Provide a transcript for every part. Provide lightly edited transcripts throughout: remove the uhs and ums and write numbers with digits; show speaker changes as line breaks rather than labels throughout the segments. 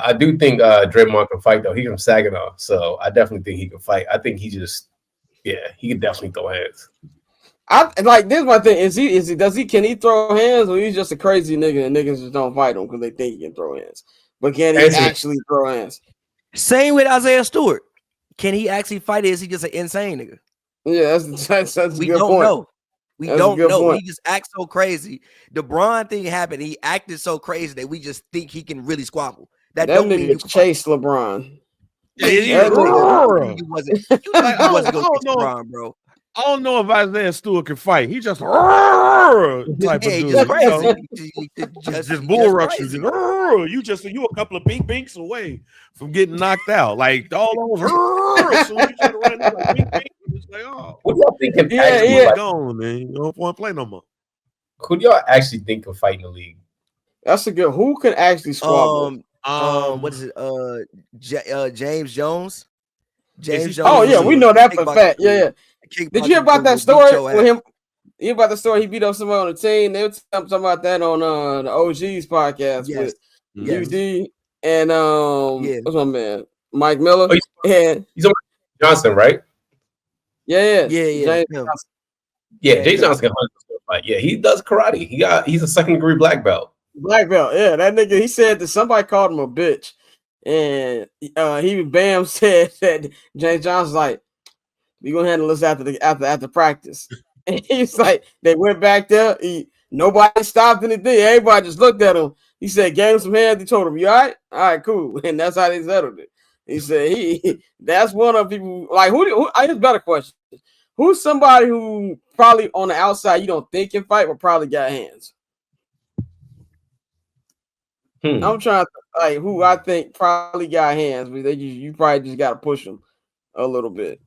I do think Draymond can fight though. He's from Saginaw, so I definitely think he can fight. I think he can definitely throw hands.
I like this. My thing can he throw hands, or he's just a crazy nigga and niggas just don't fight him because they think he can throw hands, but can he actually throw hands?
Same with Isaiah Stewart. Can he actually fight? Or is he just an insane nigga?
Yeah, that's a
we
good
don't
point.
know. We don't know.
Point.
He just acts so crazy. The Bron thing happened. He acted so crazy that we just think he can really squabble. That don't mean you
chase LeBron.
Yeah, he wasn't.
I
wasn't going to LeBron, bro.
I don't know if Isaiah Stewart can fight. He just type of dude.
Just crazy.
Just bull rushes. You a couple of binks away from getting knocked out. Like all those. So you try to run like bink. It's like, oh,
what y'all think can
gone, man. You don't want to play no more.
Who do y'all actually think can fight in the league?
That's a good. Who can actually squabble?
What is it? James Jones. James Jones.
Oh yeah, we know that for a fact. Yeah. Did you hear about that story with him? You hear about the story? He beat up somebody on the team. They were talking about that on the OG's podcast with UD and what's my man Mike Miller. And
he's on Johnson, right?
Yeah.
James Johnson. Yeah, James Johnson can fight. Yeah, he does karate. He's a second-degree black belt.
Black belt. Yeah, that nigga. He said that somebody called him a bitch, and Bam said that James Johnson's like, we gonna handle this after practice. And he's like, they went back there. Nobody stopped anything. Everybody just looked at him. He said, gave him some hands. He told him, "You all right? All right, cool." And that's how they settled it. He said that's one of the people. Like who I just better question. Who's somebody who probably on the outside you don't think can fight, but probably got hands? I'm trying to who I think probably got hands, but you probably just got to push them a little bit.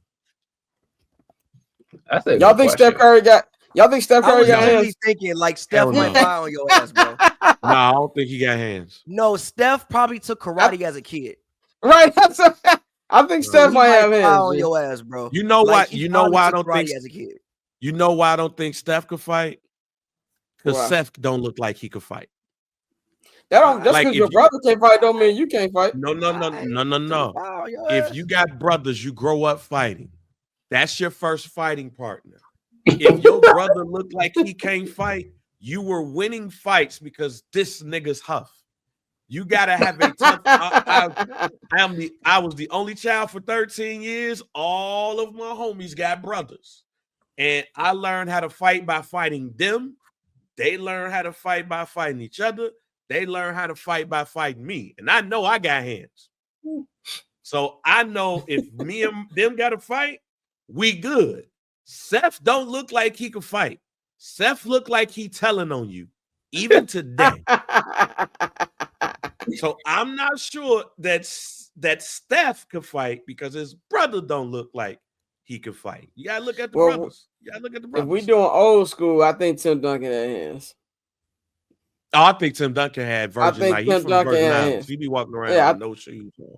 Y'all think Steph Curry got hands?
Thinking like Steph might fly on your ass, bro.
No, I don't think he got hands.
No, Steph probably took karate as a kid.
Right. I think Steph might have hands
on your ass, bro.
You know why? You know why I don't think as a kid. You know why I don't think Steph could fight? Because Steph don't look like he could fight.
That don't just because your brother can't fight don't mean you can't fight.
No. If you got brothers, you grow up fighting. That's your first fighting partner. If your brother looked like he can't fight, you were winning fights because this nigga's huff. You gotta have a tough. I was the only child for 13 years. All of my homies got brothers, and I learned how to fight by fighting them. They learned how to fight by fighting each other. They learned how to fight by fighting me, and I know I got hands. So I know if me and them got to fight, we good. Seth don't look like he can fight. Seth look like he telling on you, even today. So I'm not sure that Steph could fight because his brother don't look like he could fight. You gotta look at the brothers. You gotta look at the brothers.
If we doing old school, I think Tim Duncan had hands.
Oh, I think Tim Duncan had Virgin. Like, he's from Virgin Islands. He be walking around with no shoes on.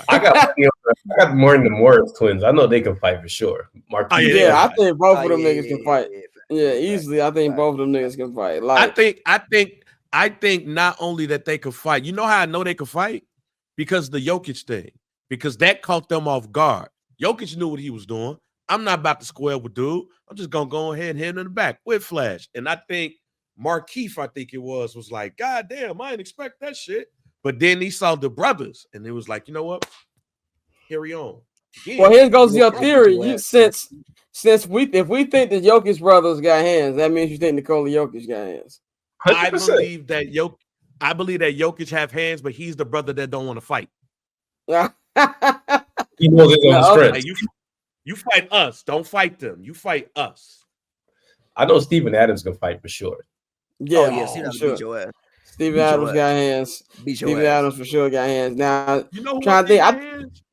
I got more than the Morris twins. I know they can fight for sure.
I think both of them niggas can fight. Yeah, easily. I think both of them niggas can fight. Like,
I think not only that they could fight. You know how I know they could fight? Because the Jokic thing. Because that caught them off guard. Jokic knew what he was doing. I'm not about to square with dude. I'm just gonna go ahead and hit him in the back with flash. And I think Markeith, was like, God damn, I didn't expect that shit. But then he saw the brothers, and it was like, you know what? Carry on. Again,
well, here goes your theory. If we think that Jokic brothers got hands, that means you think Nikola Jokic got hands.
100%.
I believe that Jokic have hands, but he's the brother that don't want to fight.
He knows his own strength.
Like, you fight us, don't fight them. You fight us.
I know Steven Adams can fight for sure.
Yeah, sure. Beat your ass. Steven Adams got hands. Steven Adams for sure got hands. Now,
you know who got hands?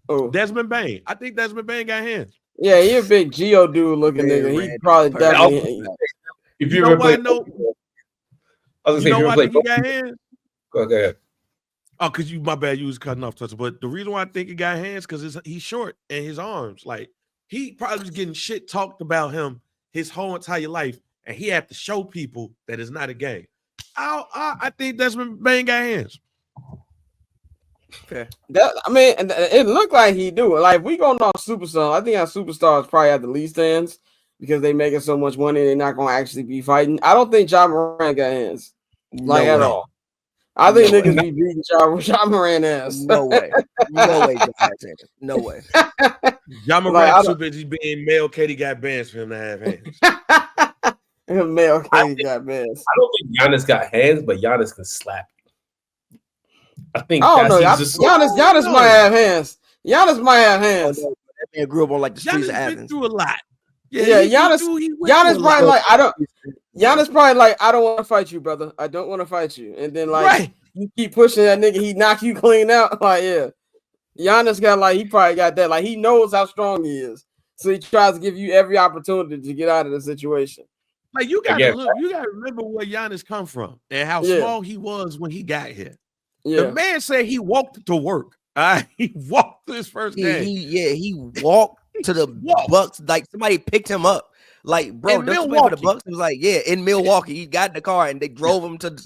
Oh, Desmond Bain. I think Desmond Bain got hands.
Yeah, he a big Geo dude looking nigga. He probably definitely.
If you ever play,
I was gonna say, you know why he got hands?
Go ahead.
Oh, because my bad, you was cutting off touch. But the reason why I think he got hands because he's short and his arms. Like, he probably was getting shit talked about him his whole entire life, and he had to show people that it's not a game. I think Desmond Bain got hands.
Fair.
I mean, it looked like he do. Like, if we going off superstars, I think our superstars probably have the least hands because they making so much money. They're not gonna actually be fighting. I don't think John Moran got hands, like at all. I think niggas be beating John Moran ass.
No way. No way. No way.
John Moran too busy being male. Katie got bands for him to have hands.
Male Katie got bands.
I don't think Giannis got hands, but Giannis can slap you. I think
I don't know. Giannis might have hands. Giannis might have hands.
That man grew up on like the streets of Athens.
Been through a lot.
Yeah, Giannis probably like Giannis probably like, I don't want to fight you, brother. I don't want to fight you. And then like you keep pushing that nigga, he knock you clean out. Like, yeah. Giannis got like, he probably got that. Like, he knows how strong he is. So he tries to give you every opportunity to get out of the situation.
Like, you gotta remember where Giannis come from and how small he was when he got here. Yeah. The man said he walked to work. He walked to his first game.
He walked to the Bucks. Like, somebody picked him up. Like, bro, that's the for the Bucks. It was like, in Milwaukee. He got in the car and they drove him to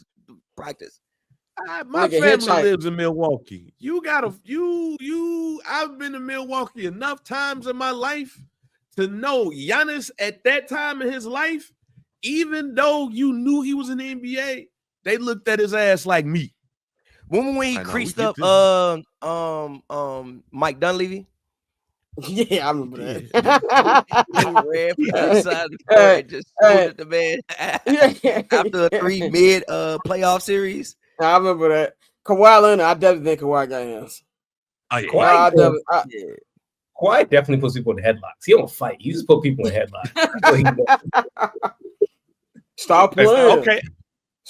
practice.
My family lives in Milwaukee. I've been to Milwaukee enough times in my life to know Giannis at that time in his life, even though you knew he was in the NBA, they looked at his ass like me.
When he creased up Mike Dunleavy?
Yeah, I remember that.
He ran from the side of the court and just at the man after a 3 mid playoff series.
I remember that. Kawhi Leonard, I definitely think Kawhi got hands.
Oh, yeah. Kawhi definitely puts people in headlocks. He don't fight. He just put people in headlocks.
Stop playing.
Okay.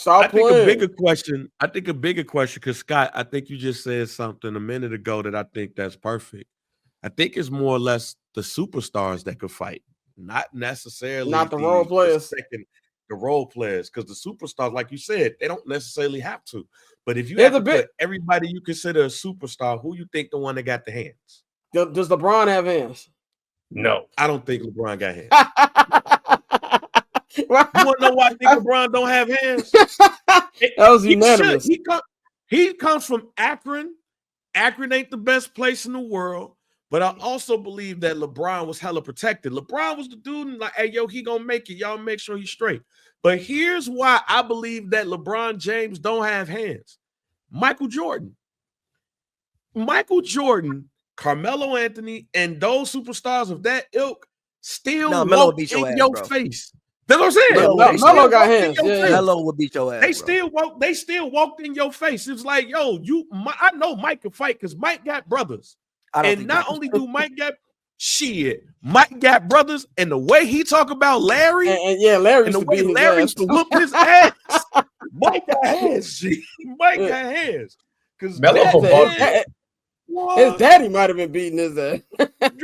I think a bigger question, because Scott, I think you just said something a minute ago that I think that's perfect. I think it's more or less the superstars that could fight, not necessarily
the role players.
The role players, because the superstars, like you said, they don't necessarily have to. But if you have to put everybody you consider a superstar, who you think the one that got the hands?
Does LeBron have hands?
No,
I don't think LeBron got hands. You want to know why I think LeBron don't have hands?
That was unanimous.
He comes from Akron. Akron ain't the best place in the world. But I also believe that LeBron was hella protected. LeBron was the dude like, hey, yo, he gonna make it. Y'all make sure he's straight. But here's why I believe that LeBron James don't have hands. Michael Jordan, Carmelo Anthony, and those superstars of that ilk still walk in your face. That's what I'm saying.
Melo got hands.
Melo would beat your ass.
They still walked in your face. It's like, yo, I know Mike can fight because Mike got brothers. And not only do Mike got Mike got brothers, and the way he talk about Larry,
Larry,
and the way Larry used to whoop his ass, Mike got hands. Mike got hands. Because
his daddy might have been beating his ass.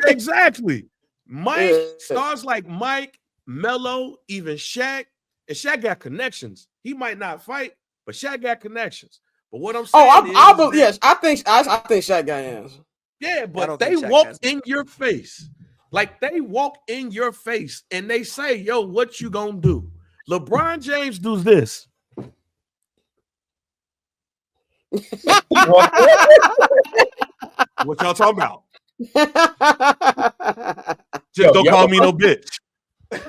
Exactly. Mike stars like Mike, Melo, even Shaq, and Shaq got connections. He might not fight, but Shaq got connections. But what I'm saying
I think Shaq got hands.
Yeah, but they walk in your face. Like, they walk in your face and they say, yo, what you gonna do? LeBron James does this. What y'all talking about? Just don't call me no bitch.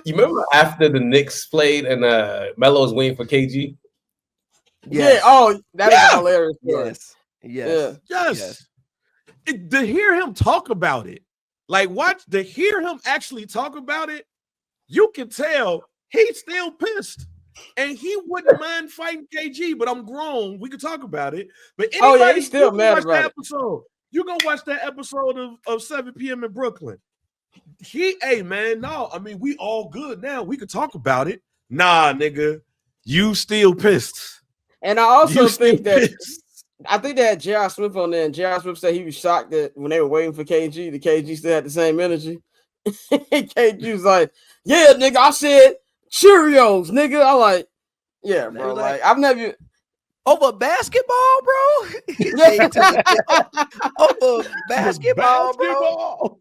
You remember after the Knicks played and Melo was waiting for KG?
Yes. Yeah. Oh, that is hilarious.
Yes. To hear him talk about it, to hear him actually talk about it, you can tell he's still pissed. And he wouldn't mind fighting KG, but I'm grown. We could talk about it. But
he's still mad about it.
You go watch that episode of 7 p.m. in Brooklyn. We all good now. We could talk about it. Nah, nigga, you still pissed.
And I also think that I think they had J.R. Smith on there, and J.R. Smith said he was shocked that when they were waiting for KG, the KG still had the same energy. KG was like, yeah, nigga, I said Cheerios, nigga. I'm like, yeah, bro. Like, I've never
over basketball, bro. Over basketball, bro.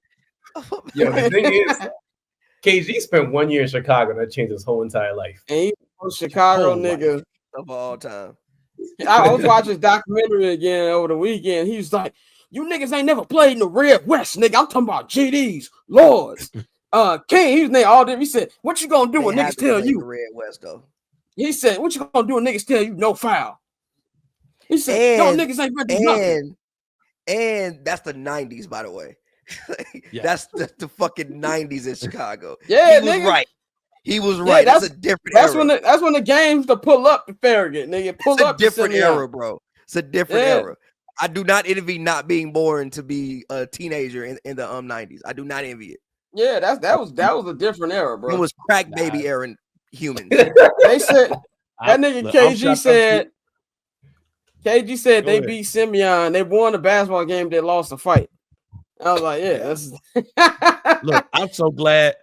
Yo, the thing is, KG spent 1 year in Chicago. That changed his whole entire life.
And he's the most Chicago nigga
of all time.
I was watching this documentary again over the weekend. He was like, "You niggas ain't never played in the Red West, nigga. I'm talking about GDs, Lords, King." He was named all them. He said, "What you gonna do when niggas tell you?"
Red West though.
He said, "What you gonna do when niggas tell you no foul?" He said, "No niggas ain't ready to nothing."
And that's the 90s, by the way. That's the fucking 90s in Chicago.
Yeah,
he was right. He was
Yeah,
right. That's a different era.
That's when the games to pull up to Farragut, nigga. Pull up.
It's a different era, bro. It's a different era. I do not envy not being born to be a teenager in the 90s. I do not envy it.
Yeah, that was a different era, bro.
It was crack baby era humans.
They said that nigga KG said they beat Simeon. They won the basketball game. They lost the fight. I was like, yeah. That's...
Look, I'm so glad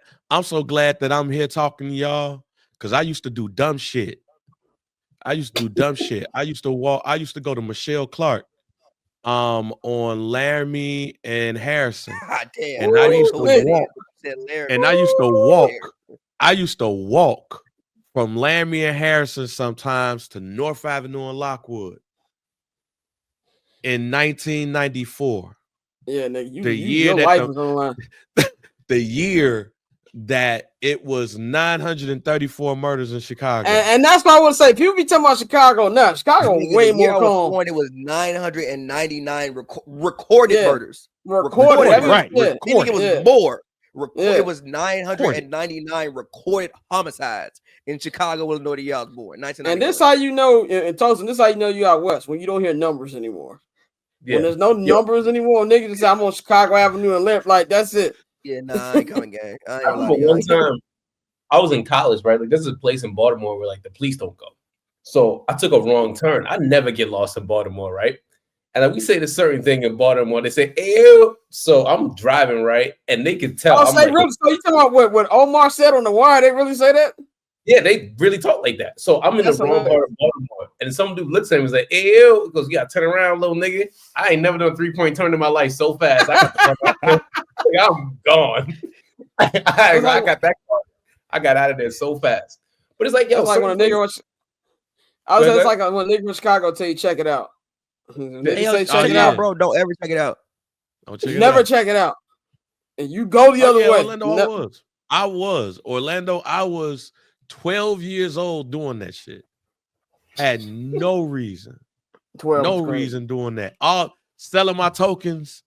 that I'm here talking to y'all because I used to do dumb shit. I used to go to Michelle Clark on Laramie and Harrison.
God damn.
And I used to walk. And I used to walk from Laramie and Harrison sometimes to North Avenue and Lockwood. In 1994,
yeah, nigga,
the year that it was 934 murders in Chicago,
and that's what I want to say. People be talking about Chicago now. Chicago way more calm.
It was 999 recorded murders.
Recorded,
right?
I think it was more. It was 999 recorded homicides in Chicago, Illinois. The year I was born, 1991.
And this how you know, in Tulsa, this how you know you out west when you don't hear numbers anymore. Yeah. When there's no numbers anymore, niggas just say I'm on Chicago Avenue and left, like that's it.
Yeah, nah, I ain't coming, gang.
I remember one time I was in college, right? Like, this is a place in Baltimore where like the police don't go. So I took a wrong turn. I never get lost in Baltimore, right? And like we say the certain thing in Baltimore, they say, ew. So I'm driving, right? And they can tell.
So you talking about what Omar said on the wire? They really say that?
Yeah, they really talk like that. So I'm in the wrong part of Baltimore, and some dude looks at me and is like, "Ew," he goes, "You gotta turn around, little nigga." I ain't never done a 3-point turn in my life so fast. I'm gone. I got that car. I got out of there so fast. But it's like, yo,
it's like when a nigga was. I was just like when a nigga from Chicago tell you check it out. Say check it out,
bro. Don't ever check it out.
Never check it out. And you go the other way.
Orlando, I was 12 years old doing that shit. Had no reason. Reason doing that. All selling my tokens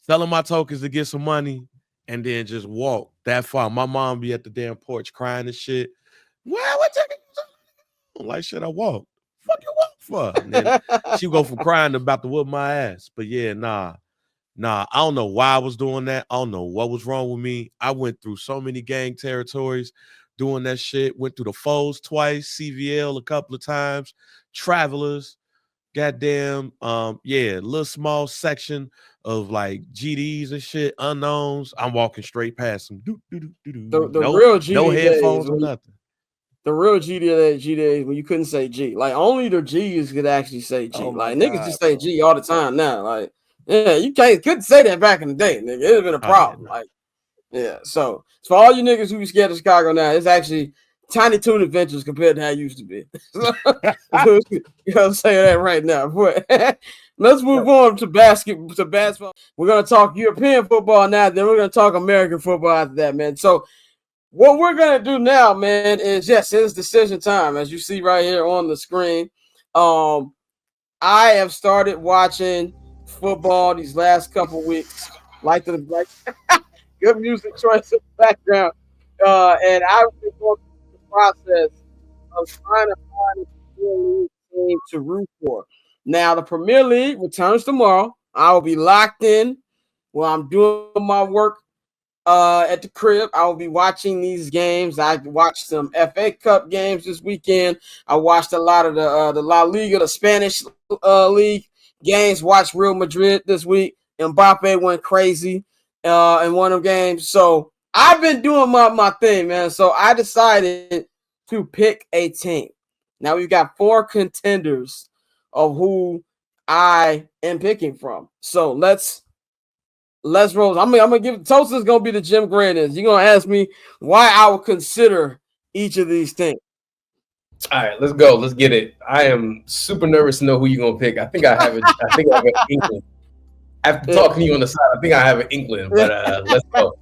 to get some money and then just walk that far. My mom be at the damn porch crying and shit. Well, what you like shit I walk? Fuck you walk for? And then she go from crying about to whoop my ass. But yeah, nah. I don't know why I was doing that. I don't know what was wrong with me. I went through so many gang territories doing that shit. Went through the Foes twice, CVL a couple of times, Travelers, goddamn, little small section of like GDs and shit, unknowns. I'm walking straight past them.
Real GD
no headphones or nothing.
The real GD days when you couldn't say G. Like only the G's could actually say G. Like niggas just say G all the time now. Like, yeah, you couldn't say that back in the day, nigga. It'd have been a problem. Like, yeah. So for all you niggas who be scared of Chicago now, it's actually Tiny Toon Adventures compared to how it used to be. You know, I'm saying that right now. But let's move on to basketball. We're gonna talk European football now, then we're gonna talk American football after that, man. So what we're gonna do now, man, is it's decision time, as you see right here on the screen. I have started watching football these last couple weeks. Like good music choice in the background. And I've been going through the process of trying to find a Premier League team to root for. Now, the Premier League returns tomorrow. I will be locked in while I'm doing my work at the crib. I will be watching these games. I watched some FA Cup games this weekend. I watched a lot of the La Liga, the Spanish league games. Watched Real Madrid this week. Mbappe went crazy in one of the games. So I've been doing my thing, man. So I decided to pick a team. Now we've got 4 contenders of who I am picking from. So let's roll. I'm gonna give Toast's gonna be the Jim Grant is. You're gonna ask me why I would consider each of these things.
All right, let's go. Let's get it. I am super nervous to know who you're gonna pick. I think I have it. I think I have an inkling. After talking to you on the side, I think I have an inkling. But let's go.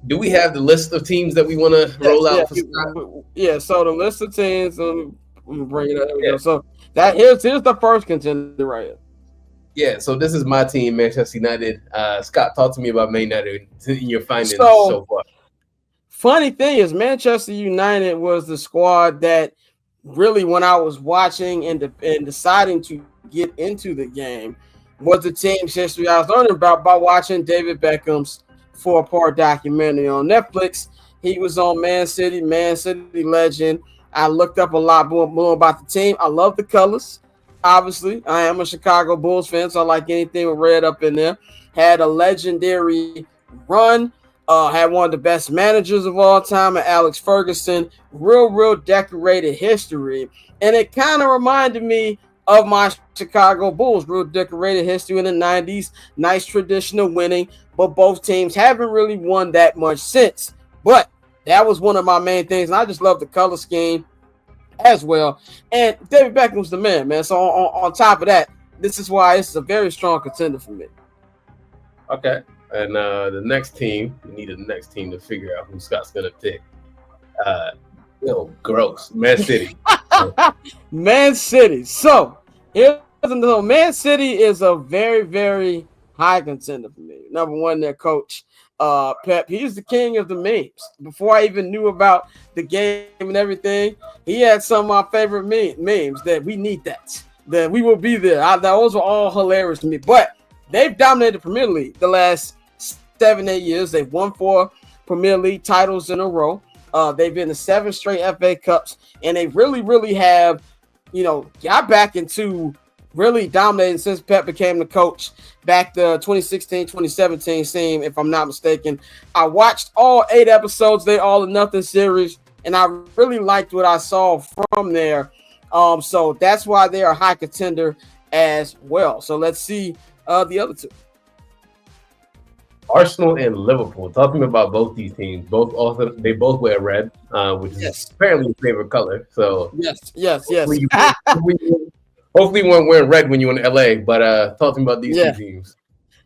Do we have the list of teams that we want to roll out for Scott?
Yeah. So the list of teams. I'm gonna bring it up. There we go. So here's the first contender right here.
Yeah. So this is my team, Manchester United. Scott, talk to me about Man United in your findings so far.
Funny thing is, Manchester United was the squad that really, when I was watching and deciding to get into the game, was the team's history I was learning about by watching David Beckham's 4-part documentary on Netflix. He was on Man City legend. I looked up a lot more about the team. I love the colors. Obviously, I am a Chicago Bulls fan, so I like anything with red up in there. Had a legendary run. Had one of the best managers of all time, Alex Ferguson. Real decorated history. And it kind of reminded me of my Chicago Bulls. Real decorated history in the 90s. Nice traditional winning. But both teams haven't really won that much since. But that was one of my main things. And I just love the color scheme as well. And David Beckham's the man. So on top of that, this is why this is a very strong contender for me.
Okay. And the next team, we need the next team to figure out who Scott's gonna pick. Gross. Man City.
Man City. So here's another. Man City is a very high contender for me. Number one, their coach, Pep. He's the king of the memes. Before I even knew about the game and everything, he had some of my favorite memes that we need that we will be there. Those were all hilarious to me. But they've dominated the Premier League the last 7-8 years. They've won 4 Premier League titles in a row. They've been to 7 straight FA Cups, and they really have, got back into really dominating since Pep became the coach back the 2016-2017 team, if I'm not mistaken. I watched all 8 episodes, they All or Nothing series, and I really liked what I saw from there. So that's why they are a high contender as well. So let's see the other 2.
Arsenal and Liverpool. Talk to me about both these teams. They both wear red, which is apparently your favorite color. So
yes.
Hopefully you weren't wearing red when you were in LA. But talk to me about these 2 teams.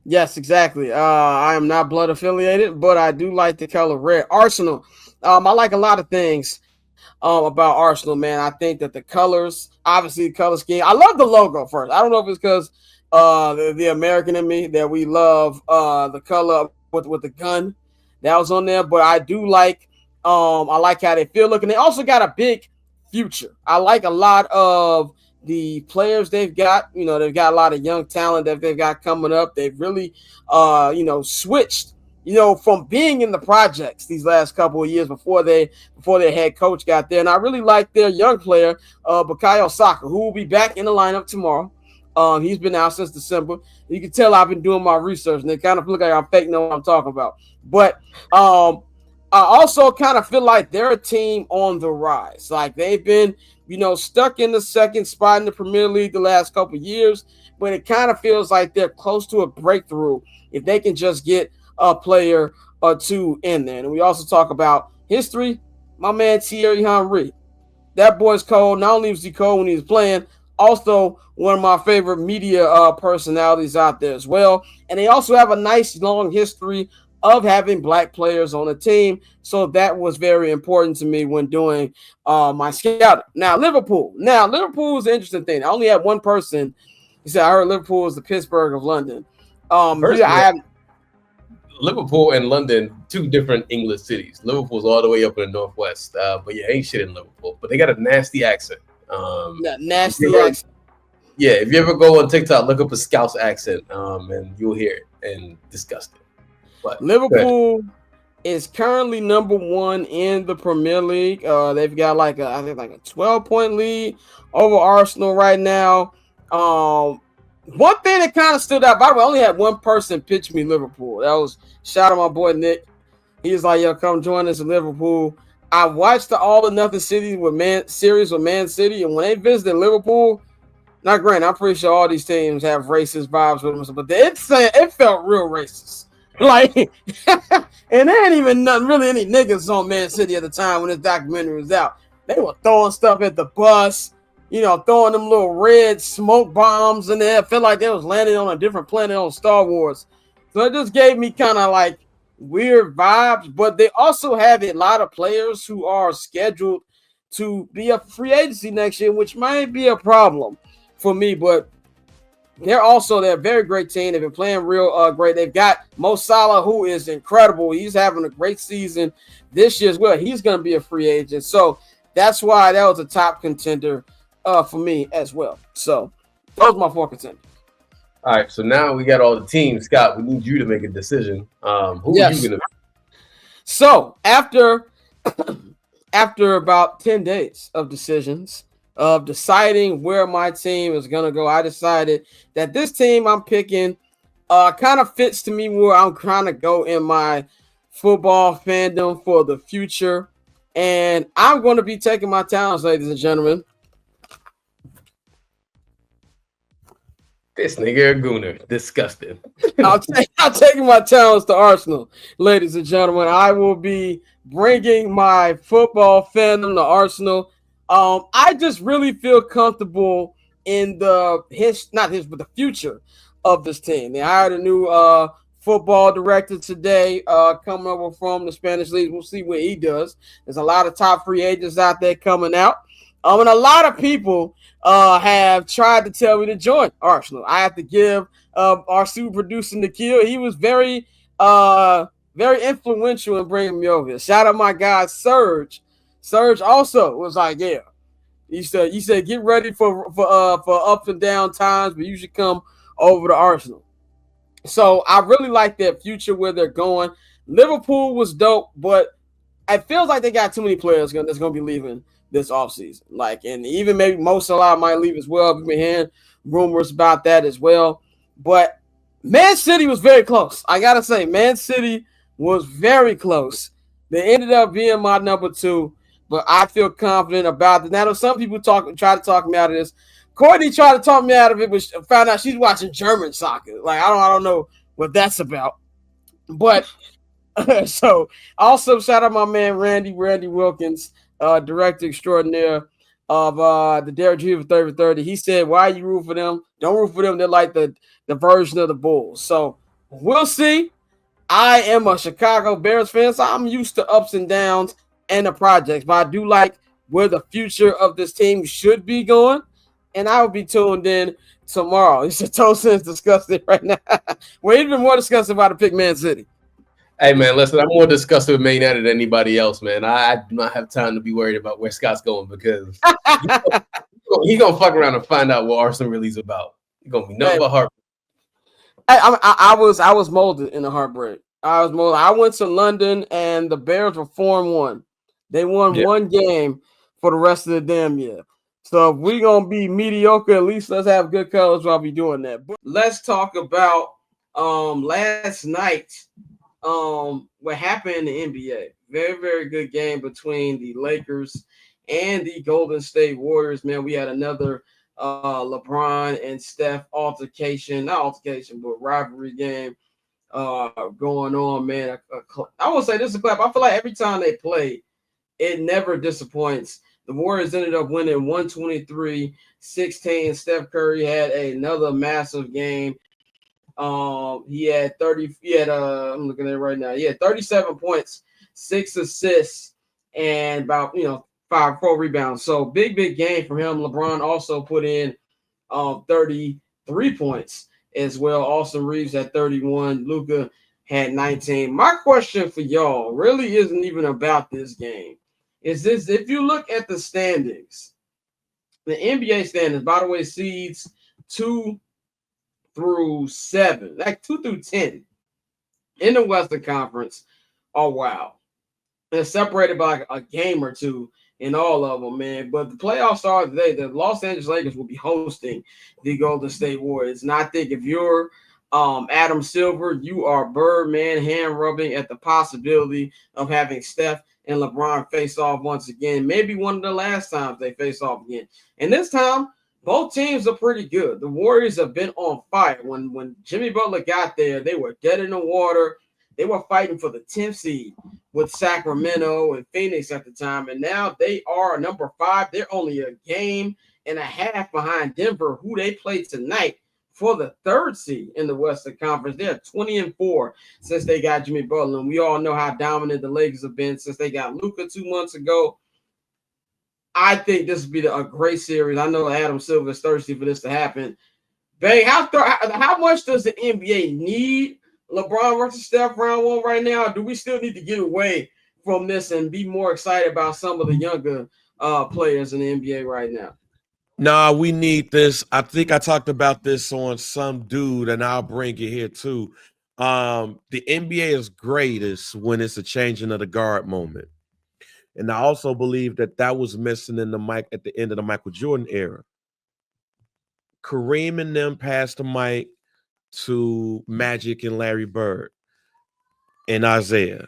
Yes, exactly. I am not blood affiliated, but I do like the color red. Arsenal. I like a lot of things about Arsenal, man. I think that the colors, obviously the color scheme. I love the logo first. I don't know if it's because the American in me that we love the color with the gun that was on there, but I do like I like how they feel looking. They also got a big future. I like a lot of the players they've got. They've got a lot of young talent that they've got coming up. They've really switched from being in the projects these last couple of years before their head coach got there. And I really like their young player Bukayo Saka, who will be back in the lineup tomorrow. He's been out since December. You can tell I've been doing my research, and it kind of look like I'm fake know what I'm talking about. But I also kind of feel like they're a team on the rise. Like they've been, stuck in the second spot in the Premier League the last couple of years, but it kind of feels like they're close to a breakthrough if they can just get a player or 2 in there. And we also talk about history. My man Thierry Henry. That boy's cold. Not only was he cold when he was playing, also one of my favorite media personalities out there as well. And they also have a nice long history of having black players on the team. So that was very important to me when doing my scouting. Now, Liverpool. Liverpool is an interesting thing. I only had one person. He said, I heard Liverpool is the Pittsburgh of London.
Liverpool and London, 2 different English cities. Liverpool's all the way up in the northwest. But ain't shit in Liverpool. But they got a nasty accent.
Nasty accent.
Yeah, if you ever go on TikTok, look up a Scouse accent, and you'll hear it and disgust it. But
Liverpool is currently number 1 in the Premier League. They've got I think a 12-point lead over Arsenal right now. One thing that kind of stood out, by the way, I only had one person pitch me Liverpool. That was shout out my boy Nick. He was like, yo, come join us in Liverpool. I watched the All or Nothing series with Man City, and when they visited Liverpool, not granted, I'm pretty sure all these teams have racist vibes with them, but it felt real racist. And there ain't even really any niggas on Man City at the time when this documentary was out. they were throwing stuff at the bus, you know, throwing them little red smoke bombs in there. It felt like they was landing on a different planet on Star Wars. So it just gave me kind of like weird vibes, but they also have a lot of players who are scheduled to be a free agency next year, which might be a problem for me, but they're a very great team. They've been playing real great. They've got Mo Salah, who is incredible. He's having a great season this year as well. He's going to be a free agent. So that's why that was a top contender for me as well. So those are my 4 contenders.
All right, so now we got all the teams. Scott, we need you to make a decision. Who are you going to?
So after about 10 days of decisions, of deciding where my team is going to go, I decided that this team I'm picking kind of fits to me where I'm trying to go in my football fandom for the future. And I'm going to be taking my talents, ladies and gentlemen.
This nigga a gooner. Disgusting.
I'm taking my talents to Arsenal, ladies and gentlemen. I will be bringing my football fandom to Arsenal. I just really feel comfortable in the future of this team. They hired a new football director today, coming over from the Spanish league. We'll see what he does. There's a lot of top free agents out there coming out. And a lot of people have tried to tell me to join Arsenal. I have to give our super producer Nikhil. He was very influential in bringing me over here. Shout out my guy Serge. Serge also was like, yeah. He said, get ready for ups and down times, but you should come over to Arsenal. So I really like their future, where they're going. Liverpool was dope, but it feels like they got too many players that's going to be leaving this offseason. Like, and even maybe Mo Salah might leave as well. We've been hearing rumors about that as well. But Man City was very close. I got to say, Man City was very close. They ended up being my number 2, but I feel confident about it. Now, some people try to talk me out of this. Courtney tried to talk me out of it, but found out she's watching German soccer. Like, I don't know what that's about. But so also shout out my man Randy Wilkins, director extraordinaire of the Derek Jeter 30-30. He said, why you root for them? Don't root for them. They're like the version of the Bulls. So we'll see. I am a Chicago Bears fan, so I'm used to ups and downs and the projects, but I do like where the future of this team should be going, and I will be tuned in tomorrow. He said Tosin is disgusted right now. We're even more disgusted about to pick Man City.
Hey, man, listen, I'm more disgusted with Man United than anybody else, man. I do not have time to be worried about where Scott's going, because he's going to fuck around and find out what Arsenal really is about. He's going to be nothing but heartbreak.
I was molded in a heartbreak. I went to London, and the Bears were 4-1. They won one game for the rest of the damn year. So if we're going to be mediocre, at least let's have good colors while we doing that. But let's talk about last night, what happened in the NBA. Very, very good game between the Lakers and the Golden State Warriors. Man, we had another LeBron and Steph rivalry game going on, man. I would say this is a clap. I feel like every time they play, it never disappoints. The Warriors ended up winning 123-16. Steph Curry had another massive game. He had I'm looking at it right now. He had 37 points, 6 assists, and about 4 rebounds. So big game for him. LeBron also put in 33 points as well. Austin Reeves had 31. Luka had 19. My question for y'all really isn't even about this game. Is this, if you look at the standings, the NBA standings, by the way, seeds 2 through 7, like 2 through 10 in the Western Conference are wild. They're separated by a game or two in all of them, man. But the playoffs are today. The Los Angeles Lakers will be hosting the Golden State Warriors. And I think if you're Adam Silver, you are Birdman hand rubbing at the possibility of having Steph and LeBron face off once again. Maybe one of the last times they face off again. And this time, both teams are pretty good. The Warriors have been on fire. When Jimmy Butler got there, they were dead in the water. they were fighting for the 10th seed with Sacramento and Phoenix at the time, and now they are number 5. They're only a game and a half behind Denver, who they play tonight for the 3rd seed in the Western Conference. They're 20-4 since they got Jimmy Butler. And we all know how dominant the Lakers have been since they got Luka 2 months ago. I think this would be a great series. I know Adam Silver is thirsty for this to happen. Bang, how much does the NBA need LeBron versus Steph round 1 right now? Or do we still need to get away from this and be more excited about some of the younger players in the NBA right now?
Nah, we need this. I think I talked about this on some dude, and I'll bring it here too. The NBA is greatest when it's a changing of the guard moment. And I also believe that was missing in at the end of the Michael Jordan era. Kareem and them passed the mic to Magic and Larry Bird and Isaiah.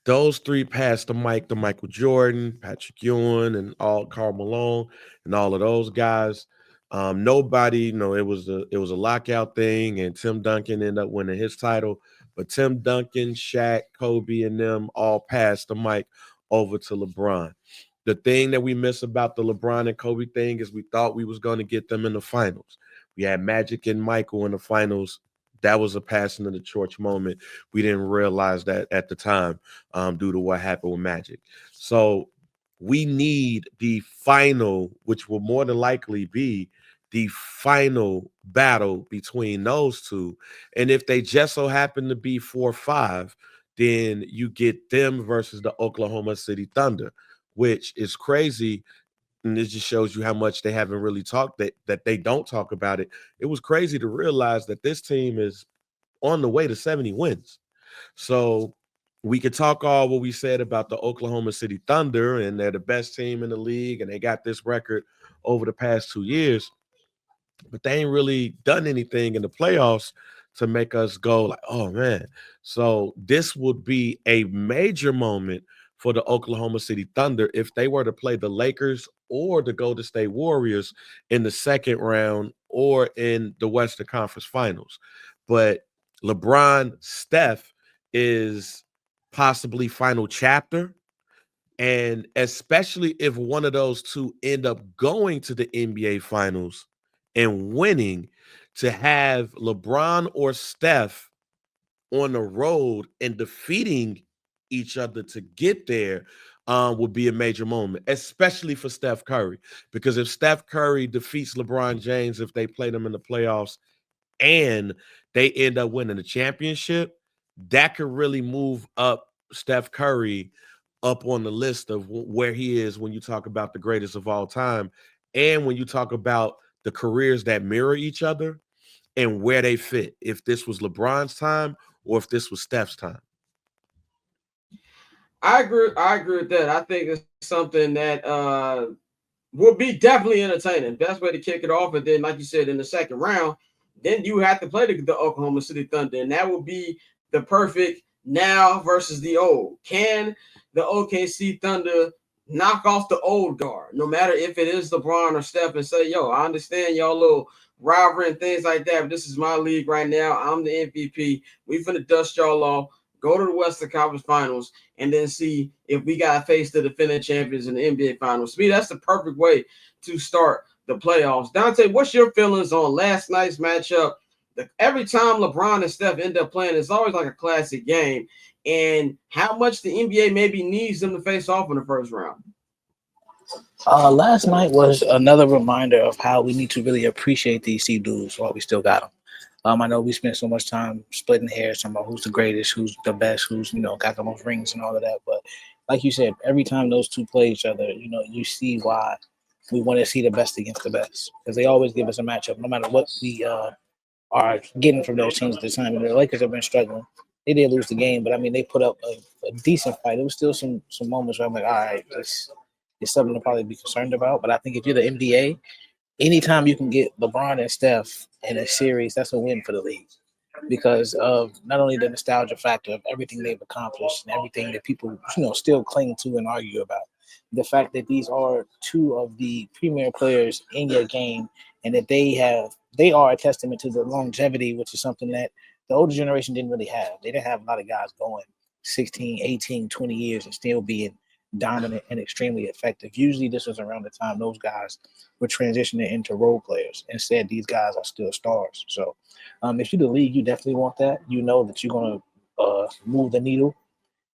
Those 3 passed the mic to Michael Jordan, Patrick Ewing, and Karl Malone, and all of those guys. Nobody, it was a lockout thing, and Tim Duncan ended up winning his title. But Tim Duncan, Shaq, Kobe, and them all passed the mic over to LeBron. The thing that we miss about the LeBron and Kobe thing is we thought we was going to get them in the finals. We had Magic and Michael in the finals. That was a passing of the torch moment. We didn't realize that at the time due to what happened with Magic. So we need the final, which will more than likely be the final battle between those two. And if they just so happen to be 4-5, then you get them versus the Oklahoma City Thunder, which is crazy. And it just shows you how much they haven't really talked, that they don't talk about it. It was crazy to realize that this team is on the way to 70 wins. So we could talk all what we said about the Oklahoma City Thunder, and they're the best team in the league, and they got this record over the past 2 years, but they ain't really done anything in the playoffs to make us go like, oh, man. So this would be a major moment for the Oklahoma City Thunder if they were to play the Lakers or the Golden State Warriors in the second round or in the Western Conference Finals. But LeBron, Steph is possibly final chapter. And especially if one of those two end up going to the NBA Finals and winning, to have LeBron or Steph on the road and defeating each other to get there would be a major moment, especially for Steph Curry. Because if Steph Curry defeats LeBron James, if they play them in the playoffs and they end up winning the championship, that could really move up Steph Curry up on the list of where he is when you talk about the greatest of all time. And when you talk about the careers that mirror each other and where they fit, if this was LeBron's time or if this was Steph's time.
I agree with that. I think it's something that will be definitely entertaining. Best way to kick it off. And then, like you said, in the second round, then you have to play the Oklahoma City Thunder. And that will be the perfect now versus the old. Can the OKC Thunder knock off the old guard, no matter if it is LeBron or Steph, and say, yo, I understand y'all little rivalry and things like that, but this is my league right now. I'm the MVP. We finna dust y'all off, go to the Western Conference Finals, and then see if we got to face the defending champions in the NBA Finals. To me, that's the perfect way to start the playoffs. Dante, what's your feelings on last night's matchup? Every time LeBron and Steph end up playing, it's always like a classic game. And how much the NBA maybe needs them to face off in the first round.
Last night was another reminder of how we need to really appreciate these C dudes while we still got them. I know we spent so much time splitting hairs talking about who's the greatest, who's the best, who's, got the most rings and all of that. But like you said, every time those two play each other, you see why we want to see the best against the best, because they always give us a matchup, no matter what we are getting from those teams at the time. And the Lakers have been struggling. They did lose the game, but I mean, they put up a decent fight. There was still some moments where I'm like, all right, this is something to probably be concerned about. But I think if you're the NBA, anytime you can get LeBron and Steph in a series, that's a win for the league, because of not only the nostalgia factor of everything they've accomplished and everything that people, still cling to and argue about. The fact that these are two of the premier players in your game, and that they are a testament to the longevity, which is something that the older generation didn't really have. They didn't have a lot of guys going 16, 18, 20 years and still being dominant and extremely effective. Usually this was around the time those guys were transitioning into role players. Instead, these guys are still stars. So if you're the league, you definitely want that. You know that you're going to move the needle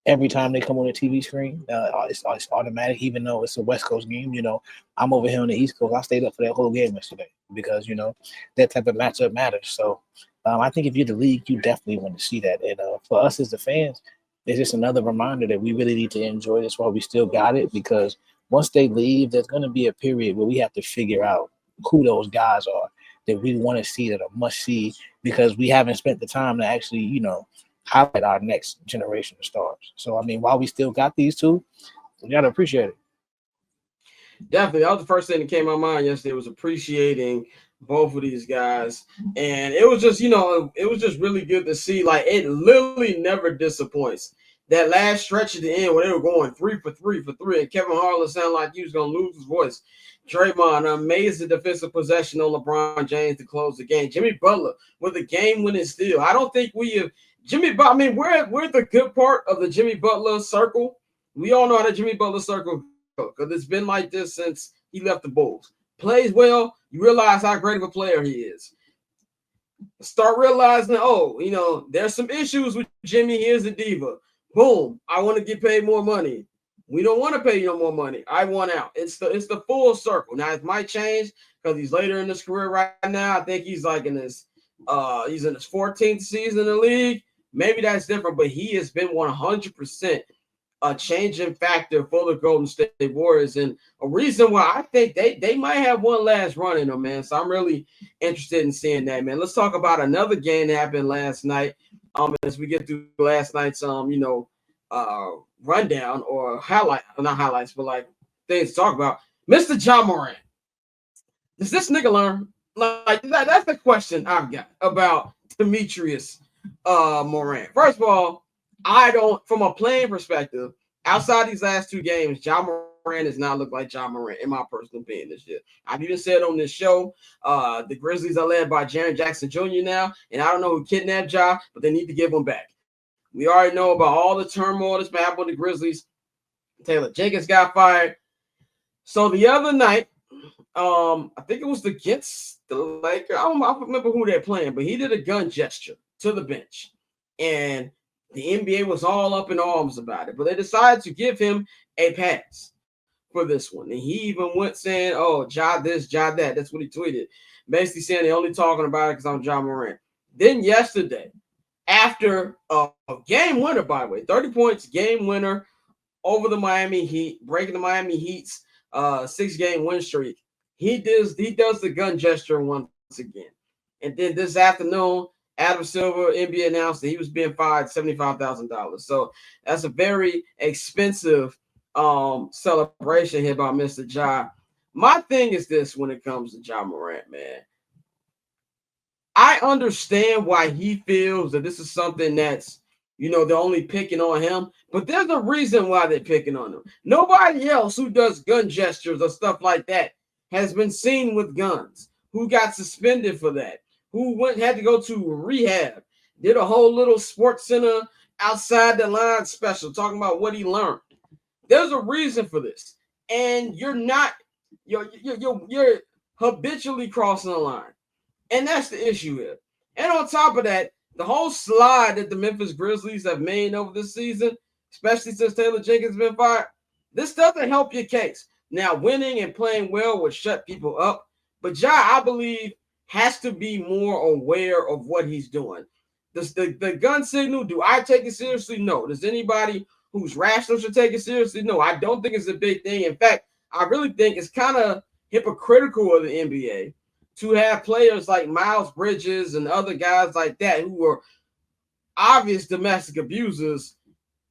every time they come on the TV screen. It's automatic, even though it's a West Coast game. You know, I'm over here on the East Coast. I stayed up for that whole game yesterday because, you know, that type of matchup matters. So I think if you're the league, you definitely want to see that. And for us as the fans, it's just another reminder that we really need to enjoy this while we still got it, because once they leave, there's going to be a period where we have to figure out who those guys are that we want to see, that are must see, because we haven't spent the time to actually, you know, highlight our next generation of stars. So, I mean, while we still got these two, we got to appreciate it.
Definitely. That was the first thing that came to my mind yesterday, was appreciating both of these guys. And it was just, you know, it was just really good to see. Like, it literally never disappoints. That last stretch at the end where they were going 3 for 3 for 3, and Kevin Harlan sounded like he was going to lose his voice. Draymond, amazing defensive possession on LeBron James to close the game. Jimmy Butler with a game-winning steal. I don't think we have Jimmy Butler. I mean, we're the good part of the Jimmy Butler circle. We all know how the Jimmy Butler circle goes, because it's been like this since he left the Bulls. Plays well, you realize how great of a player he is. Start realizing, oh, you know, there's some issues with Jimmy. Here's the diva. Boom, I want to get paid more money. We don't want to pay you no more money. I want out. It's the full circle. Now it might change because he's later in his career right now. I think he's like in his 14th season in the league. Maybe that's different, but he has been 100% a changing factor for the Golden State Warriors, and a reason why I think they might have one last run in them, man. So I'm really interested in seeing that, man. Let's talk about another game that happened last night. As we get through last night's rundown or not highlights, but like things to talk about. Mr. Ja Morant. Does this nigga learn? Like that's the question I've got about Demetrius Morant. First of all, I don't, from a playing perspective, outside these last two games, Ja Morant does not look like Ja Morant, in my personal opinion, this year. I've even said on this show, the Grizzlies are led by Jaren Jackson Jr. now, and I don't know who kidnapped Ja, but they need to give him back. We already know about all the turmoil that's been happening with the Grizzlies. Taylor Jenkins got fired. So the other night, I think it was against the Lakers. I don't remember who they're playing, but he did a gun gesture to the bench, and the NBA was all up in arms about it, but they decided to give him a pass for this one. And he even went saying, oh, Ja this, Ja that. That's what he tweeted. Basically saying they're only talking about it because I'm Ja Morant. Then yesterday, after a game winner, by the way, 30 points, game winner over the Miami Heat, breaking the Miami Heat's 6-game win streak, he does the gun gesture once again. And then this afternoon, Adam Silver, NBA announced that he was being fined $75,000. So that's a very expensive celebration here by Mr. Ja. My thing is this when it comes to Ja Morant, man. I understand why he feels that this is something that's, you know, they're only picking on him, but there's a reason why they're picking on him. Nobody else who does gun gestures or stuff like that has been seen with guns, who got suspended for that, who had to go to rehab, did a whole little Sports Center outside the line special talking about what he learned. There's a reason for this, and you're habitually crossing the line, and that's the issue here. And on top of that, the whole slide that the Memphis Grizzlies have made over this season, especially since Taylor Jenkins has been fired, this doesn't help your case. Now, winning and playing well will shut people up, but Ja, I believe, has to be more aware of what he's doing. Does the gun signal, do I take it seriously? No. Does anybody who's rational should take it seriously? No, I don't think it's a big thing. In fact, I really think it's kind of hypocritical of the NBA to have players like Miles Bridges and other guys like that who are obvious domestic abusers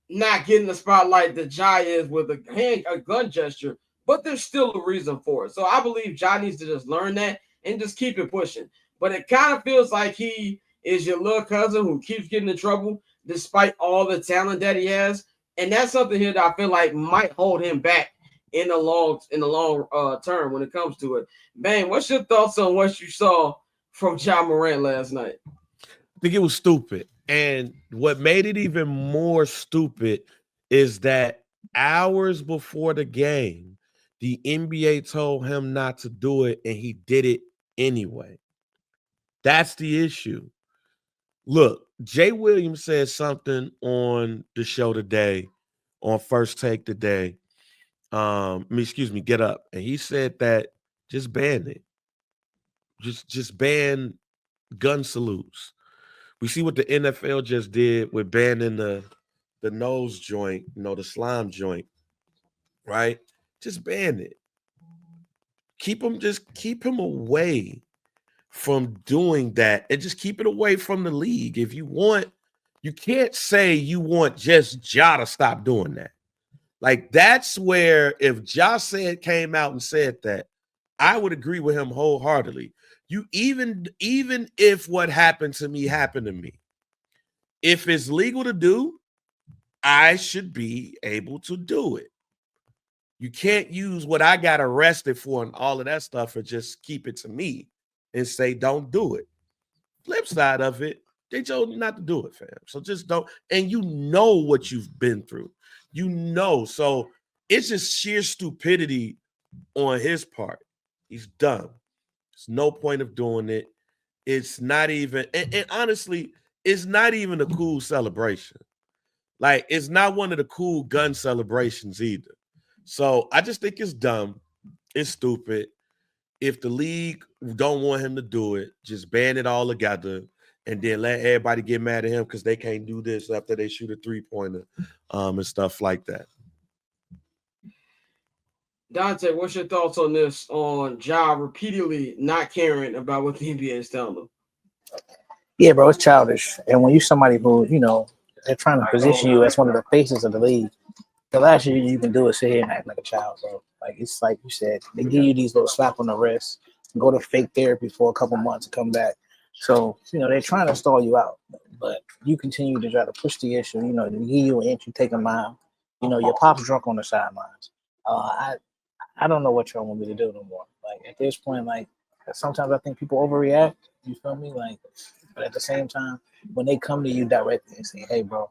not getting the spotlight that Ja is with a gun gesture, but there's still a reason for it. So I believe Ja needs to just learn that and just keep it pushing. But it kind of feels like he is your little cousin who keeps getting in trouble despite all the talent that he has. And that's something here that I feel like might hold him back in the long term when it comes to it. Bang, what's your thoughts on what you saw from Ja Morant last night?
think it was stupid. And what made it even more stupid is that hours before the game, the NBA told him not to do it, and he did it anyway. That's the issue. Look, Jay Williams said something on the show today, on First Take today. Get Up. And he said that just ban it. Just ban gun salutes. We see what the NFL just did with banning the nose joint, the slime joint, right? Just ban it. Keep him away from doing that, and just keep it away from the league. If you want, you can't say you want just Ja to stop doing that. Like, that's where, if Ja came out and said that, I would agree with him wholeheartedly. You even if what happened to me happened to me, if it's legal to do, I should be able to do it. You can't use what I got arrested for and all of that stuff and just keep it to me and say, don't do it. Flip side of it, they told you not to do it, fam. So just don't. And you know what you've been through. So it's just sheer stupidity on his part. He's dumb. There's no point of doing it. It's not even, and honestly, it's not even a cool celebration. Like, it's not one of the cool gun celebrations either. So I just think it's dumb. It's stupid. If the league don't want him to do it, just ban it all together and then let everybody get mad at him because they can't do this after they shoot a three-pointer and stuff like that.
Dante, what's your thoughts on this, on Ja repeatedly not caring about what the NBA is telling them?
Yeah, bro, it's childish. And when you're somebody who, they're trying to position you as one of the faces of the league, the last year you can do is sit here and act like a child, bro. Like, it's like you said, they give you these little slap on the wrist, go to fake therapy for a couple months and come back. So, they're trying to stall you out, but you continue to try to push the issue. They give you an inch, you take a mile. Your pop's drunk on the sidelines. I don't know what y'all want me to do no more. Like, at this point, like, sometimes I think people overreact. You feel me? Like, but at the same time, when they come to you directly and say, "Hey, bro,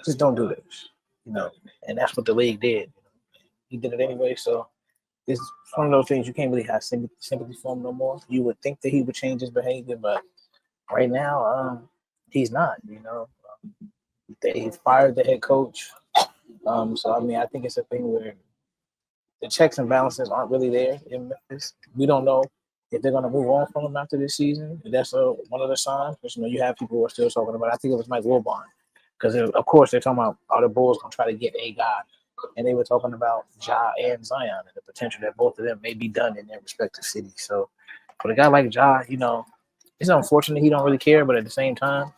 just don't do this," and that's what the league did. He did it anyway. So it's one of those things you can't really have sympathy for him no more. You would think that he would change his behavior, but right now, he's not. They fired the head coach. So I think it's a thing where the checks and balances aren't really there in Memphis. We don't know if they're going to move on from him after this season. That's one of the signs. Because, you have people who are still talking about, I think it was Mike Wilbon. Because, of course, they're talking about, are the Bulls going to try to get a guy? And they were talking about Ja and Zion and the potential that both of them may be done in their respective cities. So for a guy like Ja, it's unfortunate he don't really care. But at the same time,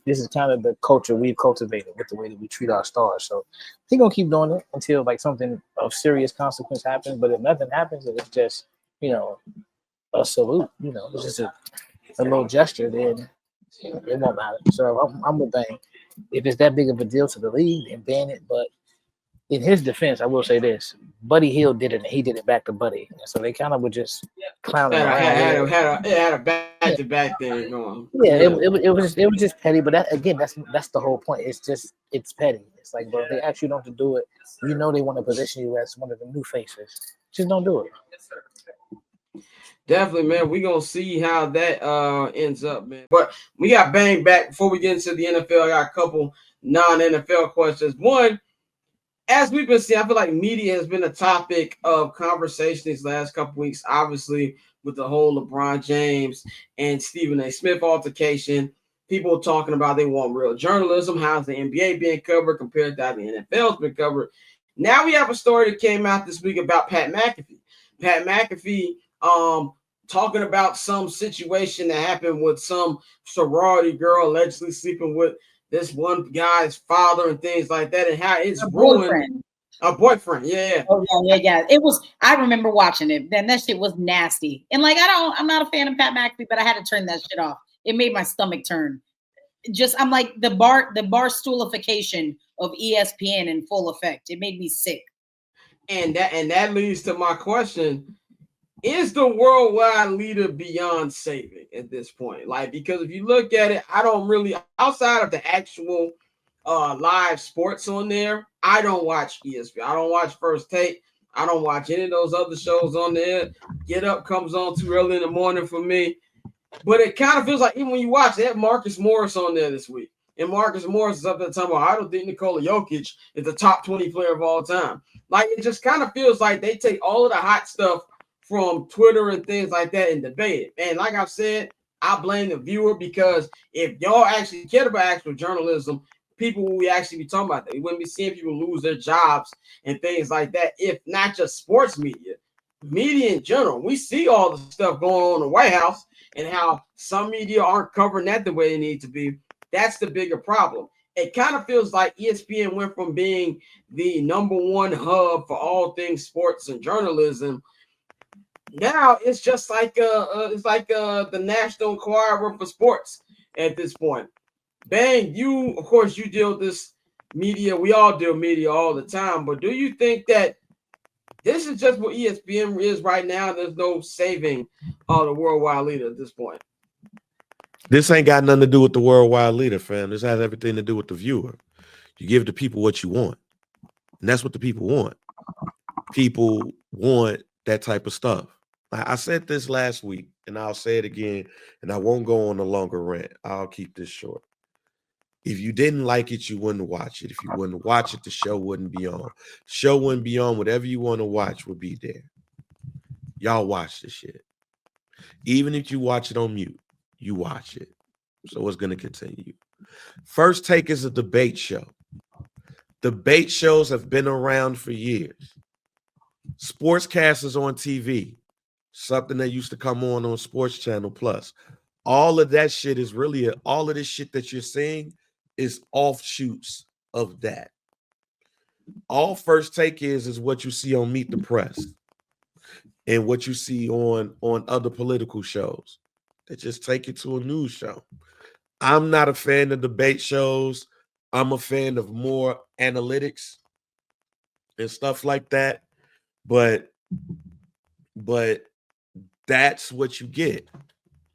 this is kind of the culture we've cultivated with the way that we treat our stars. So he's going to keep doing it until, like, something of serious consequence happens. But if nothing happens, it's just, a salute. It's just a little gesture, then it won't matter. So I'm with Bang. If it's that big of a deal to the league, then ban it. But in his defense, I will say this: Buddy Hield did it, and he did it back to Buddy. So they kind of would just clown him.
Had a back-to-back thing going.
Yeah, it was just petty. But that's the whole point. It's petty. It's like, bro, if they ask you not to do it, they want to position you as one of the new faces. Just don't do it.
Definitely, man. We're going to see how that ends up, man. But we got Bang back. Before we get into the NFL, I got a couple non-NFL questions. One, as we've been seeing, I feel like media has been a topic of conversation these last couple weeks, obviously, with the whole LeBron James and Stephen A. Smith altercation. People talking about they want real journalism. How's the NBA being covered compared to how the NFL's been covered? Now we have a story that came out this week about Pat McAfee. Pat McAfee talking about some situation that happened with some sorority girl allegedly sleeping with this one guy's father and things like that, and how it's ruined a boyfriend. Yeah.
Oh yeah. It was. I remember watching it. Then that shit was nasty. And like, I'm not a fan of Pat McAfee, but I had to turn that shit off. It made my stomach turn. I'm like the barstoolification of ESPN in full effect. It made me sick.
And that leads to my question. is the worldwide leader beyond saving at this point? Like, because if you look at it, I don't really, outside of the actual live sports on there, I don't watch ESPN. I don't watch First Take. I don't watch any of those other shows on there. Get Up comes on too early in the morning for me. But it kind of feels like even when you watch that, Marcus Morris on there this week. And Marcus Morris is up there talking about, I don't think Nikola Jokic is the top 20 player of all time. Like, it just kind of feels like they take all of the hot stuff from Twitter and things like that and debate it. And like I've said, I blame the viewer, because if y'all actually cared about actual journalism, people will actually be talking about that. We wouldn't be seeing people lose their jobs and things like that, if not just sports media in general. We see all the stuff going on in the White House and how some media aren't covering that the way they need to be. That's the bigger problem. It kind of feels like ESPN went from being the #1 hub for all things sports and journalism. Now it's just like the National Enquirer for sports at this point. Bang, you, of course, you deal with this media. We all deal media all the time. But do you think that this is just what ESPN is right now? There's no saving the worldwide leader at this point.
This ain't got nothing to do with the worldwide leader, fam. This has everything to do with the viewer. You give the people what you want. And that's what the people want. People want that type of stuff. I said this last week, and I'll say it again, and I won't go on a longer rant. I'll keep this short. If you didn't like it, you wouldn't watch it. If you wouldn't watch it, the show wouldn't be on. Show wouldn't be on. Whatever you want to watch would be there. Y'all watch this shit. Even if you watch it on mute, you watch it. So it's going to continue. First Take is a debate show. Debate shows have been around for years. Sportscasters on TV, something that used to come on Sports Channel Plus. All of that shit is really, all of this shit that you're seeing is offshoots of that. All First Take is what you see on Meet the Press and what you see on other political shows. They just take it to a news show. I'm not a fan of debate shows. I'm a fan of more analytics and stuff like that. But that's what you get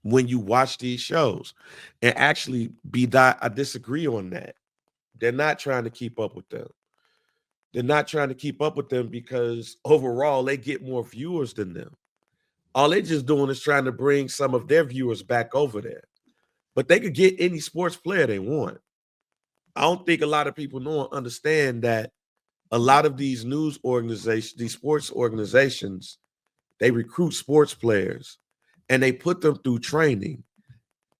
when you watch these shows. And actually, I disagree on that. They're not trying to keep up with them. They're not trying to keep up with them because overall, they get more viewers than them. All they're just doing is trying to bring some of their viewers back over there. But they could get any sports player they want. I don't think a lot of people understand that a lot of these news organizations, these sports organizations, they recruit sports players and they put them through training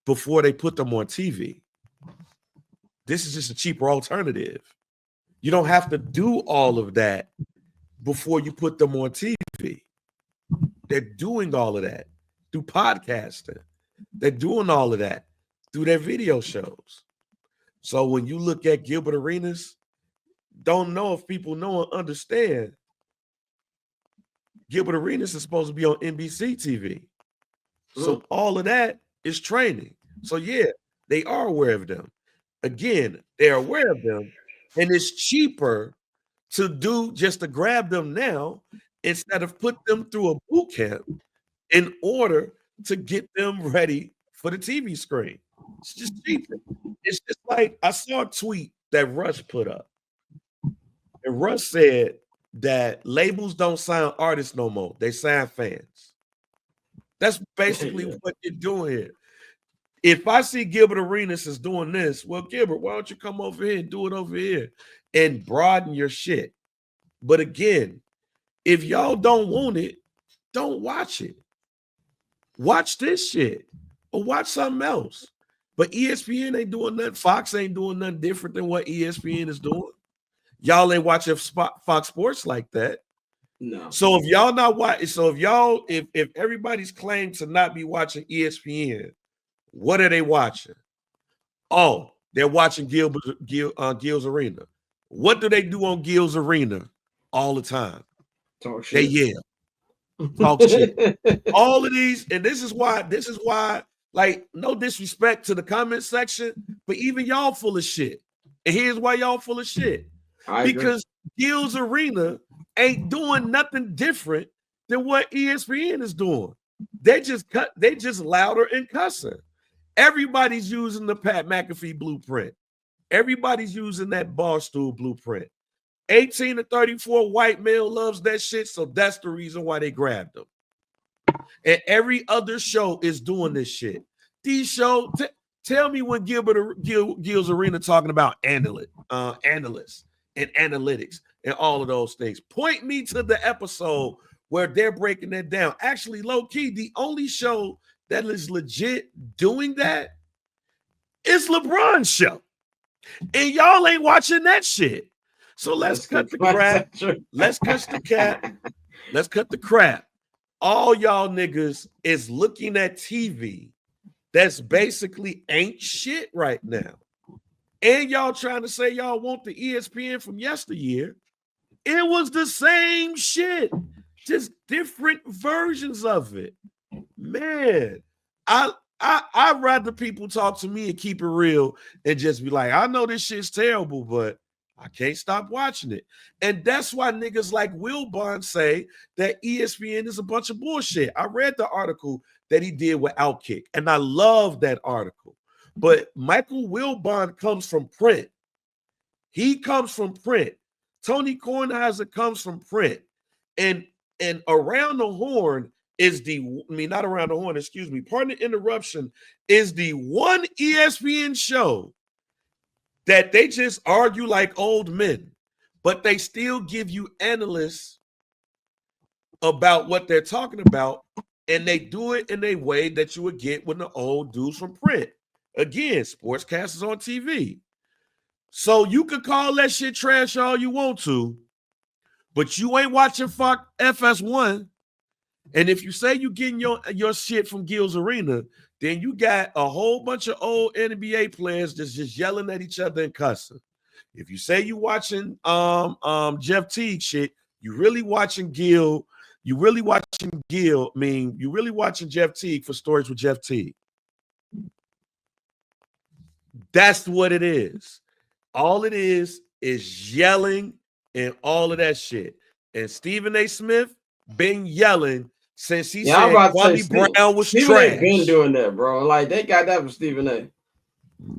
before they put them on TV. This is just a cheaper alternative. You don't have to do all of that before you put them on TV. They're doing all of that through podcasting. They're doing all of that through their video shows. So when you look at Gilbert Arenas, don't know if people know and understand. Gilbert Arenas is supposed to be on NBC TV. So all of that is training. So yeah, they are aware of them. Again, they're aware of them. And it's cheaper to grab them now instead of put them through a boot camp in order to get them ready for the TV screen. It's just cheaper. It's just like I saw a tweet that Rush put up. And Rush said that labels don't sign artists no more. They sign fans. That's basically what you're doing here. If I see Gilbert Arenas is doing this, well, Gilbert, why don't you come over here and do it over here and broaden your shit? But again, if y'all don't want it, don't watch it. Watch this shit or watch something else. But ESPN ain't doing nothing. Fox ain't doing nothing different than what ESPN is doing. Y'all ain't watching Fox Sports like that.
No.
So if y'all not watching, if everybody's claimed to not be watching ESPN, what are they watching? Oh, they're watching Gil's Arena. What do they do on Gil's Arena all the time?
Talk shit.
They yell, talk shit. All of these, and this is why, like, no disrespect to the comment section, but even y'all full of shit. And here's why y'all full of shit. Because Gil's Arena ain't doing nothing different than what ESPN is doing. They just louder and cussing. Everybody's using the Pat McAfee blueprint. Everybody's using that Barstool blueprint. 18 to 34 white male loves that shit, so that's the reason why they grabbed them. And every other show is doing this shit. These shows, tell me when Gil's Arena talking about analysts and analytics and all of those things. Point me to the episode where they're breaking that down. Actually, low-key, the only show that is legit doing that is LeBron's show. And y'all ain't watching that shit. So let's cut the crap. Let's cut the cap. Let's cut the crap. All y'all niggas is looking at TV that's basically ain't shit right now. And y'all trying to say y'all want the ESPN from yesteryear. It was the same shit, just different versions of it. Man, I'd rather people talk to me and keep it real and just be like, I know this shit's terrible, but I can't stop watching it. And that's why niggas like Wilbon say that ESPN is a bunch of bullshit. I read the article that he did with Outkick, and I love that article. But Michael Wilbon comes from print. He comes from print. Tony Kornheiser comes from print. And Around the Horn is not Around the Horn, excuse me, pardon the interruption, is the one ESPN show that they just argue like old men, but they still give you analysts about what they're talking about, and they do it in a way that you would get with the old dudes from print. Again, sportscasters on TV. So you could call that shit trash all you want to, but you ain't watching FS1. And if you say you getting your shit from Gil's Arena, then you got a whole bunch of old NBA players that's just yelling at each other and cussing. If you say you watching Jeff Teague shit, you really watching Gil. You really watching Gil. I mean, you really watching Jeff Teague for stories with Jeff Teague. That's what it is. All it is yelling and all of that shit. And Stephen A. Smith been yelling since he said Kwame Brown was
Stephen
trash.
A. been doing that, bro. Like, they got that from Stephen A.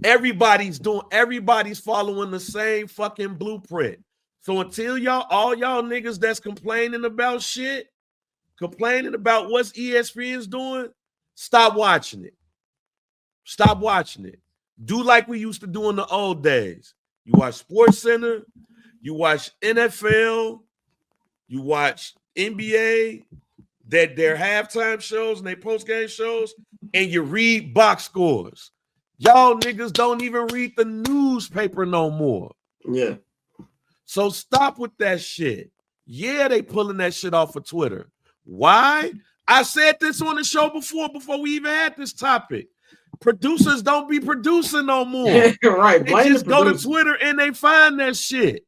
Everybody's following the same fucking blueprint. So until all y'all niggas that's complaining about shit, complaining about what ESPN's doing, stop watching it. Stop watching it. Do like we used to do in the old days. You watch Sports Center, you watch NFL, you watch NBA, that their halftime shows and their post-game shows, and you read box scores. Y'all niggas don't even read the newspaper no more.
Yeah.
So stop with that shit. Yeah, they pulling that shit off of Twitter. Why? I said this on the show before we even had this topic. Producers don't be producing no more.
Right.
They just go to Twitter and they find that shit.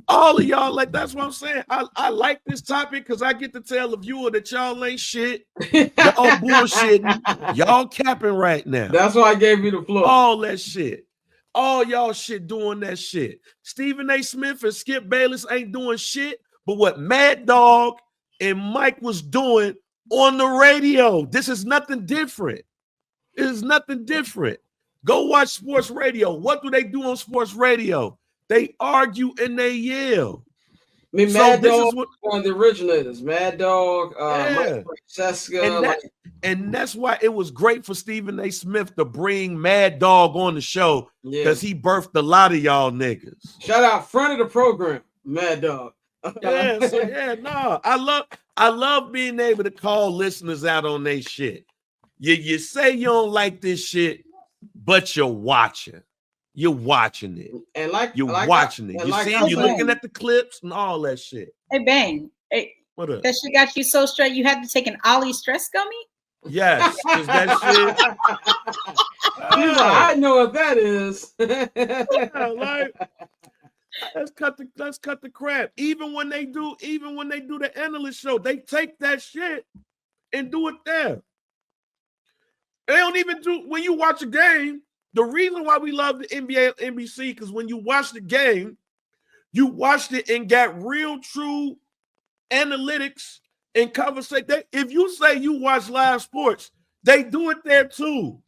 All of y'all, like, that's what I'm saying. I like this topic because I get to tell the viewer that y'all ain't shit. Y'all bullshitting. Y'all capping right now.
That's why I gave you the floor.
All that shit. All y'all shit doing that shit. Stephen A. Smith and Skip Bayless ain't doing shit but what Mad Dog and Mike was doing on the radio. This is nothing different. It is nothing different. Go watch sports radio. What do they do on sports radio? They argue and they yell.
I mean, Mad Dog is one of the originators. Mad Dog, Mike Francesca.
And that's why it was great for Stephen A. Smith to bring Mad Dog on the show, because he birthed a lot of y'all niggas.
Shout out front of the program, Mad Dog.
I love being able to call listeners out on their shit. You say you don't like this shit, but you're watching. You're watching it.
And
you're watching it. You're looking at the clips and all that shit.
Hey, Bang. Hey,
what up?
That shit got you so straight you had to take an Ollie stress gummy?
Yes. Is that shit?
I know what that is.
Let's cut the crap. Even when they do the analyst show, they take that shit and do it there. They don't even do, when you watch a game, the reason why we love the NBA and NBC, because when you watch the game, you watched it and got real true analytics and conversation. If you say you watch live sports, they do it there too.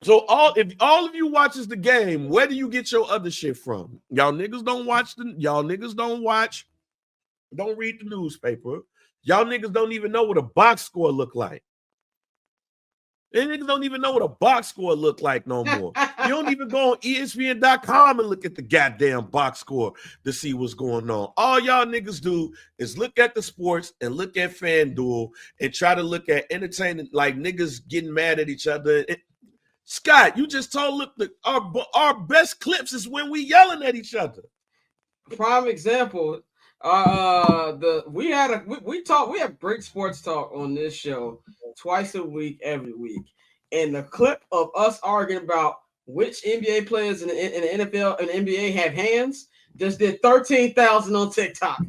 So if all of you watches the game, where do you get your other shit from? Y'all niggas don't watch don't read the newspaper. Y'all niggas don't even know what a box score look like. They niggas don't even know what a box score look like no more. You don't even go on ESPN.com and look at the goddamn box score to see what's going on. All y'all niggas do is look at the sports and look at FanDuel and try to look at entertainment, like niggas getting mad at each other. Scott, you just told our best clips is when we yelling at each other.
Prime example. We have great sports talk on this show twice a week, every week, and the clip of us arguing about which NBA players in the NFL and the NBA have hands just did 13,000 on TikTok.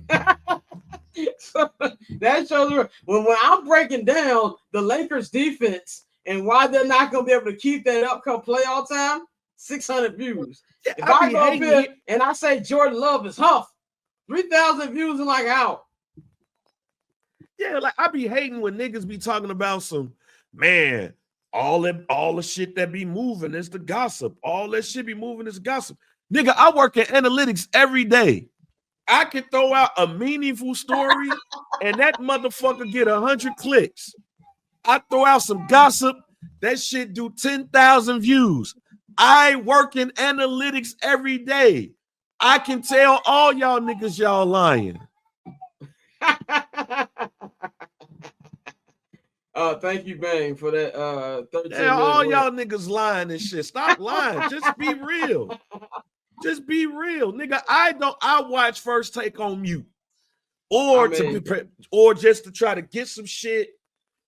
So that shows when I'm breaking down the Lakers defense and why they're not going to be able to keep that up come playoff time, 600 views.
Yeah,
if I go up here and I say Jordan Love is Huff, 3,000 views and like out.
Yeah, like I be hating when niggas be talking about some, man, all the shit that be moving is the gossip. All that shit be moving is gossip. Nigga, I work in analytics every day. I can throw out a meaningful story and that motherfucker get 100 clicks. I throw out some gossip, that shit do 10,000 views. I work in analytics every day. I can tell all y'all niggas y'all lying.
Thank you, Bang, for that 13
yeah, all y'all niggas lying and shit. Stop lying. Just be real. Just be real. Nigga, I watch First Take on mute. Or just to try to get some shit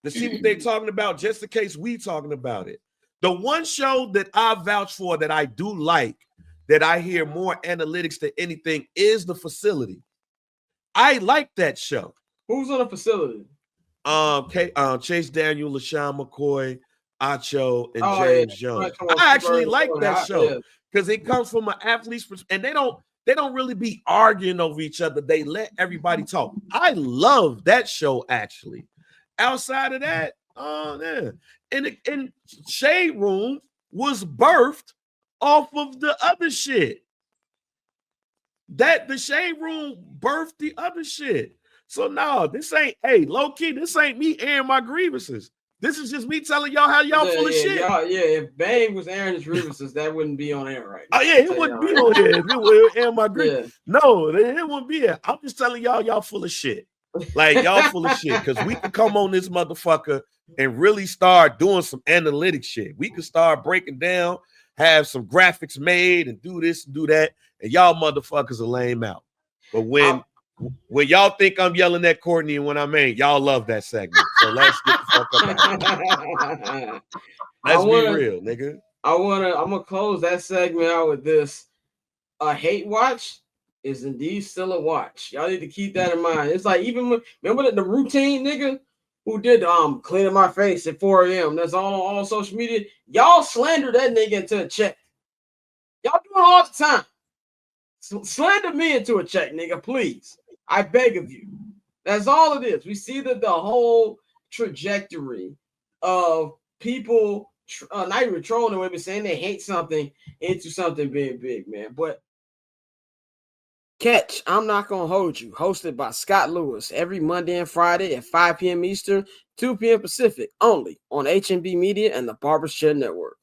to see what they're talking about, just in case we talking about it. The one show that I vouch for that I do like, that I hear more analytics than anything, is The Facility. I like that show.
Who's on The Facility?
Chase Daniel, LaShawn McCoy, Acho, and James Jones. I actually like that show because it comes from an athlete's perspective, and they don't really be arguing over each other. They let everybody talk. I love that show actually. Outside of that, and Shade Room was birthed off of the other shit. That the Shade Room birthed the other shit. So no, this ain't, low key, this ain't me airing my grievances. This is just me telling y'all how y'all full of shit.
If Bang was airing his grievances, that wouldn't be on air right now.
Oh yeah, it wouldn't be on air if it was airing my grievances. Yeah. No, it wouldn't be there. I'm just telling y'all full of shit. Like y'all full of shit. Because we could come on this motherfucker and really start doing some analytic shit. We could start breaking down, have some graphics made, and do this and do that. And y'all motherfuckers are lame out. But when y'all think I'm yelling at Courtney and when I ain't, y'all love that segment. So let's get the fuck up out. Let's be real, nigga.
I'm gonna close that segment out with this. A hate watch is indeed still a watch. Y'all need to keep that in mind. It's like even remember the routine nigga who did cleaning my face at 4 a.m. That's all on social media. Y'all slander that nigga into a check. Y'all do it all the time. Slander me into a check, nigga, please. I beg of you. That's all it is. We see the whole trajectory of people not even trolling away, but saying they hate something into something being big, man. But catch I'm Not Gonna Hold You, hosted by Scott Lewis, every Monday and Friday at 5 p.m. Eastern, 2 p.m. Pacific, only on HMB Media and the Barber's Chair Network.